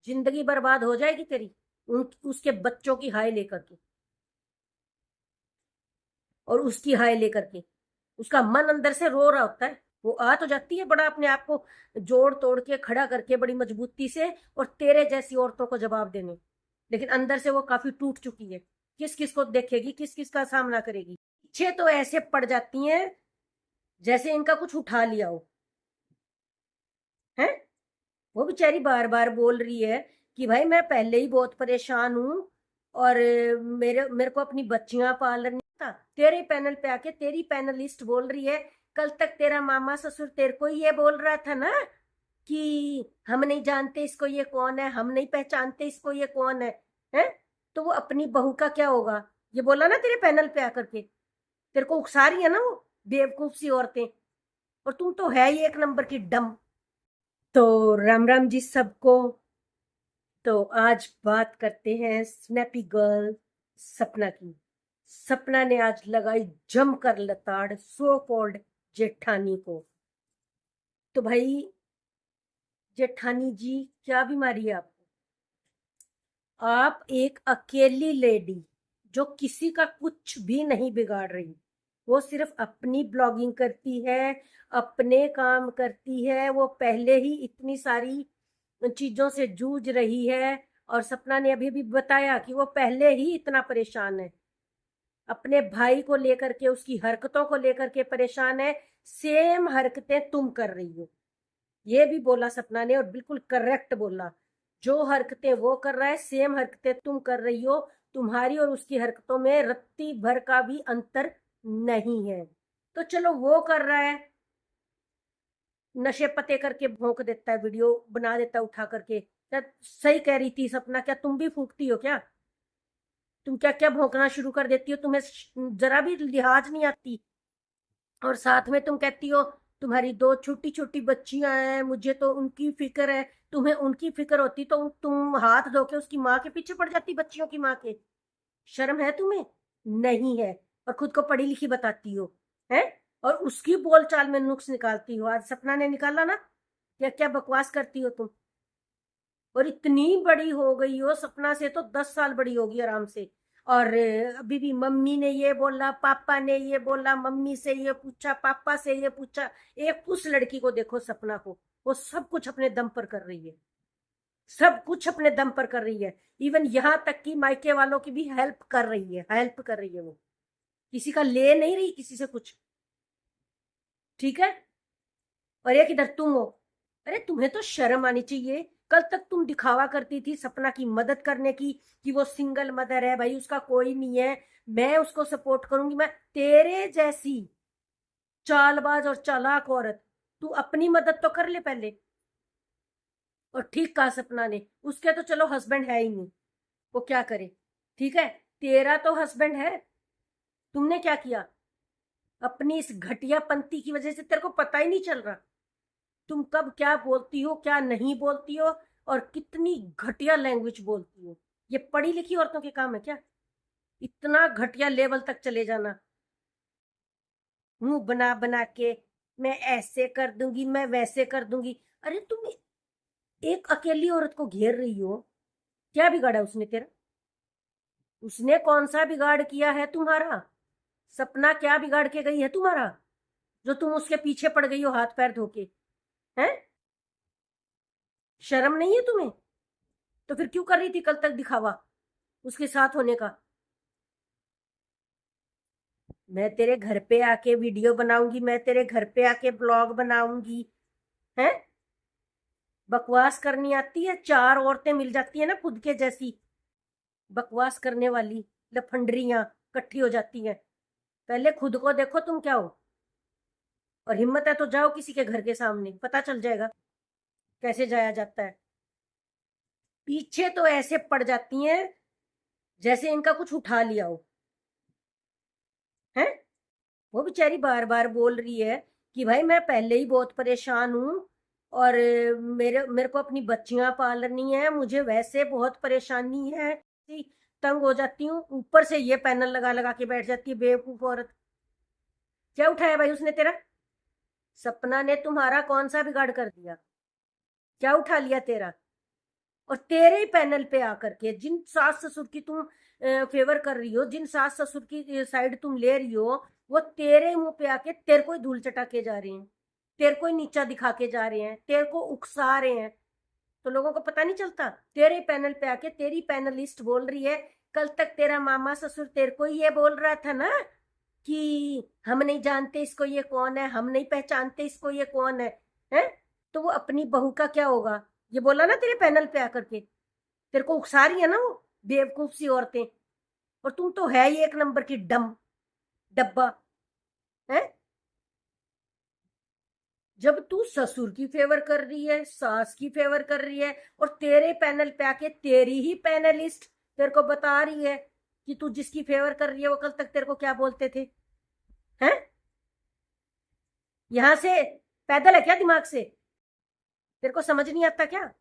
जिंदगी बर्बाद हो जाएगी तेरी उसके बच्चों की हाय लेकर के, और उसकी हाय लेकर के। उसका मन अंदर से रो रहा होता है, वो आ तो जाती है बड़ा अपने आप को जोड़ तोड़ के खड़ा करके बड़ी मजबूती से, और तेरे जैसी औरतों को जवाब देने, लेकिन अंदर से वो काफी टूट चुकी है। किस किस को देखेगी, किस किस का सामना करेगी। पीछे तो ऐसे पड़ जाती हैं जैसे इनका कुछ उठा लिया हो है। वो बेचारी बार बार बोल रही है कि भाई मैं पहले ही बहुत परेशान हूं, और मेरे मेरे को अपनी बच्चियां पालनी था। तेरे पैनल पे आके तेरी पैनलिस्ट बोल रही है, कल तक तेरा मामा ससुर तेरे को ये बोल रहा था ना कि हम नहीं जानते इसको ये कौन है, हम नहीं पहचानते इसको ये कौन है? तो वो अपनी बहू का क्या होगा, ये बोला ना तेरे पैनल पे आकर के। तेरे को उकसा रही है ना वो बेवकूफ सी औरतें, और तुम तो है ही एक नंबर की डम। तो राम राम जी सबको। तो आज बात करते हैं स्नैपी गर्ल सपना की। सपना ने आज लगाई जमकर लताड़ सो कॉल्ड जेठानी को। तो भाई जेठानी जी, क्या बीमारी है आपको? आप एक अकेली लेडी जो किसी का कुछ भी नहीं बिगाड़ रही, वो सिर्फ अपनी ब्लॉगिंग करती है, अपने काम करती है। वो पहले ही इतनी सारी चीजों से जूझ रही है, और सपना ने अभी भी बताया कि वो पहले ही इतना परेशान है। अपने भाई को लेकर के, उसकी हरकतों को लेकर के परेशान है। सेम हरकतें तुम कर रही हो, ये भी बोला सपना ने, और बिल्कुल करेक्ट बोला। जो हरकतें वो कर रहा है सेम हरकतें तुम कर रही हो। तुम्हारी और उसकी हरकतों में रत्ती भर का भी अंतर नहीं है। तो चलो, वो कर रहा है, नशे पते करके भोंक देता है, वीडियो बना देता है उठा करके। क्या सही कह रही थी सपना? क्या तुम भी फूकती हो क्या? तुम क्या क्या भौंकना शुरू कर देती हो? तुम्हें जरा भी लिहाज नहीं आती। और साथ में तुम कहती हो तुम्हारी दो छोटी छोटी बच्चियां हैं, मुझे तो उनकी फिक्र है। तुम्हें उनकी फिक्र होती तो तुम हाथ धो के उसकी माँ के पीछे पड़ जाती, बच्चियों की माँ के। शर्म है तुम्हें? नहीं है। और खुद को पढ़ी लिखी बताती हो है, और उसकी बोलचाल में नुक्स निकालती हो। आज सपना ने निकाला ना, क्या क्या बकवास करती हो तुम। और इतनी बड़ी हो गई हो, सपना से तो 10 साल बड़ी होगी आराम से। और अभी भी मम्मी ने ये बोला, पापा ने ये बोला, मम्मी से ये पूछा, पापा से ये पूछा। एक उस लड़की को देखो सपना को, वो सब कुछ अपने दम पर कर रही है, सब कुछ अपने दम पर कर रही है। इवन यहाँ तक कि मायके वालों की भी हेल्प कर रही है, हेल्प कर रही है वो। किसी का ले नहीं रही किसी से कुछ, ठीक है। और एक इधर तुम हो। अरे तुम्हें तो शर्म आनी चाहिए। कल तक तुम दिखावा करती थी सपना की मदद करने की, कि वो सिंगल मदर है भाई, उसका कोई नहीं है, मैं उसको सपोर्ट करूंगी। मैं तेरे जैसी चालबाज और चालाक औरत, तू अपनी मदद तो कर ले पहले। और ठीक कहा सपना ने, उसके तो चलो हस्बैंड है ही नहीं, वो क्या करे, ठीक है। तेरा तो हस्बैंड है। तुमने क्या किया? अपनी इस घटिया पंथी की वजह से तेरे को पता ही नहीं चल रहा तुम कब क्या बोलती हो, क्या नहीं बोलती हो, और कितनी घटिया लैंग्वेज बोलती हो। ये पढ़ी लिखी औरतों के काम है क्या, इतना घटिया लेवल तक चले जाना? मुंह बना बना के मैं ऐसे कर दूंगी, मैं वैसे कर दूंगी। अरे तुम एक अकेली औरत को घेर रही हो, क्या बिगाड़ा उसने तेरा? उसने कौन सा बिगाड़ किया है तुम्हारा? सपना क्या बिगाड़ के गई है तुम्हारा, जो तुम उसके पीछे पड़ गई हो हाथ पैर धोके? हैं? शर्म नहीं है तुम्हें? तो फिर क्यों कर रही थी कल तक दिखावा उसके साथ होने का? मैं तेरे घर पे आके वीडियो बनाऊंगी, मैं तेरे घर पे आके ब्लॉग बनाऊंगी, हैं? बकवास करनी आती है? चार औरतें मिल जाती है ना खुद के जैसी बकवास करने वाली, लफंडरियां इकट्ठी हो जाती हैं। पहले खुद को देखो तुम क्या हो, और हिम्मत है तो जाओ किसी के घर के सामने, पता चल जाएगा कैसे जाया जाता है। पीछे तो ऐसे पड़ जाती हैं जैसे इनका कुछ उठा लिया हो है। वो बेचारी बार बार बोल रही है कि भाई मैं पहले ही बहुत परेशान हूं, और मेरे मेरे को अपनी बच्चियां पालनी है, मुझे वैसे बहुत परेशानी है, तंग हो जाती हूँ। ऊपर से ये पैनल लगा लगा के बैठ जाती है बेवकूफ औरत। क्या उठाया भाई उसने तेरा? सपना ने तुम्हारा कौन सा बिगाड़ कर दिया? क्या उठा लिया तेरा? और तेरे ही पैनल पे आकर के जिन सास ससुर की तुम फेवर कर रही हो, जिन सास ससुर की साइड तुम ले रही हो, वो तेरे मुंह पे आके तेरे को ही धूल चटा के जा रहे हैं, तेरे को ही नीचा दिखा के जा रहे हैं, तेरे को उकसा रहे हैं। तो लोगों को पता नहीं चलता? तेरे पैनल पे आके तेरी पैनलिस्ट बोल रही है, कल तक तेरा मामा ससुर तेरे को ही ये बोल रहा था ना कि हम नहीं जानते इसको ये कौन है, हम नहीं पहचानते इसको ये कौन है? तो वो अपनी बहू का क्या होगा? ये बोला ना तेरे पैनल पे आकर के, तेरे को उकसा रही है ना वो बेवकूफ सी औरतें। और तुम तो है ही एक नंबर की डब्बा है। जब तू ससुर की फेवर कर रही है, सास की फेवर कर रही है, और तेरे पैनल पे आके तेरी ही पैनलिस्ट तेरे को बता रही है कि तू जिसकी फेवर कर रही है वो कल तक तेरे को क्या बोलते थे, हैं? यहां से पैदल है क्या दिमाग से? तेरे को समझ नहीं आता क्या?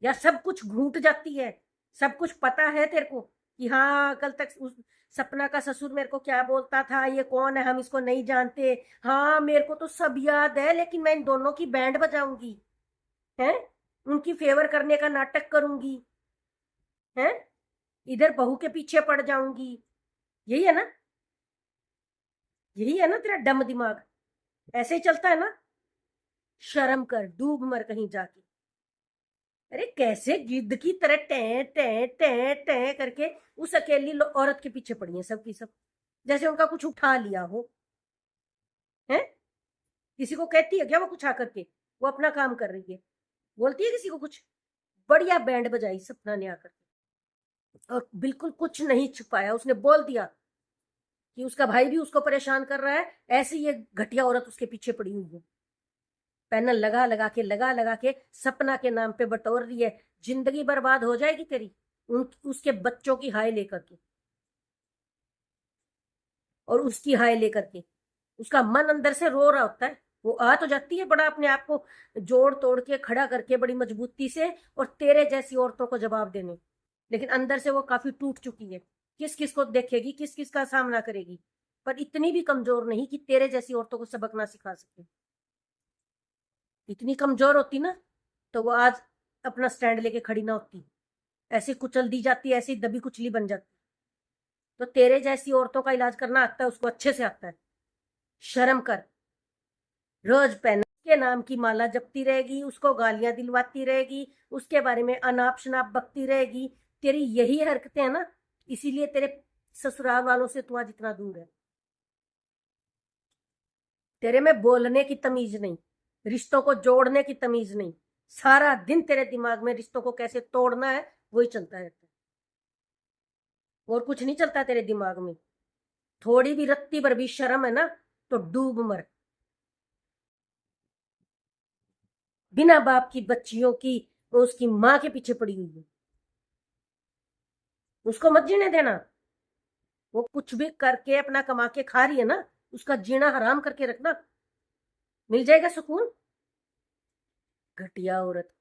या सब कुछ घूट जाती है? सब कुछ पता है तेरे को कि हाँ कल तक उस सपना का ससुर मेरे को क्या बोलता था, ये कौन है, हम इसको नहीं जानते। हाँ मेरे को तो सब याद है, लेकिन मैं इन दोनों की बैंड बजाऊंगी, हैं? उनकी फेवर करने का नाटक करूंगी, हैं? इधर बहू के पीछे पड़ जाऊंगी। यही है ना? यही है ना तेरा डम दिमाग? ऐसे ही चलता है ना? शर्म कर, डूब मर कहीं जाके। अरे कैसे गिद्ध की तरह टें टें टें टें करके उस अकेली औरत के पीछे पड़ी है सब की सब, जैसे उनका कुछ उठा लिया हो, है? किसी को कहती है क्या वो कुछ आकर के? वो अपना काम कर रही है, बोलती है किसी को कुछ? बढ़िया बैंड बजाई सपना ने आकर के, और बिल्कुल कुछ नहीं छुपाया, उसने बोल दिया कि उसका भाई भी उसको परेशान कर रहा है, ऐसे ये घटिया औरत उसके पीछे पड़ी हुई है। पैनल लगा लगा के सपना के नाम पे बटोर रही है। जिंदगी बर्बाद हो जाएगी तेरी उसके बच्चों की हाय लेकर के, और उसकी हाय लेकर के। उसका मन अंदर से रो रहा होता है। वो आ तो जाती है बड़ा अपने आप को जोड़ तोड़ के खड़ा करके बड़ी मजबूती से, और तेरे जैसी औरतों को जवाब देने, लेकिन अंदर से वो काफी टूट चुकी है। किस किस को देखेगी, किस किस का सामना करेगी, पर इतनी भी कमजोर नहीं कि तेरे जैसी औरतों को सबक ना सिखा सके। इतनी कमजोर होती ना तो वो आज अपना स्टैंड लेके खड़ी ना होती, ऐसी कुचल दी जाती, ऐसी दबी कुचली बन जाती। तो तेरे जैसी औरतों का इलाज करना आता है उसको, अच्छे से आता है। शर्म कर। रोज पैनल के नाम की माला जपती रहेगी, उसको गालियां दिलवाती रहेगी, उसके बारे में अनाप शनाप बकती रहेगी। तेरी यही हरकतें हैं ना, इसीलिए तेरे ससुराल वालों से तू आज इतना दूर है। तेरे में बोलने की तमीज नहीं, रिश्तों को जोड़ने की तमीज नहीं। सारा दिन तेरे दिमाग में रिश्तों को कैसे तोड़ना है वही चलता रहता है, और कुछ नहीं चलता तेरे दिमाग में। थोड़ी भी रत्ती भर भी शर्म है ना तो डूब मर। बिना बाप की बच्चियों की उसकी माँ के पीछे पड़ी हुई है। उसको मत जीने देना। वो कुछ भी करके अपना कमा के खा रही है ना, उसका जीना हराम करके रखना, मिल जाएगा सुकून। घटिया औरत।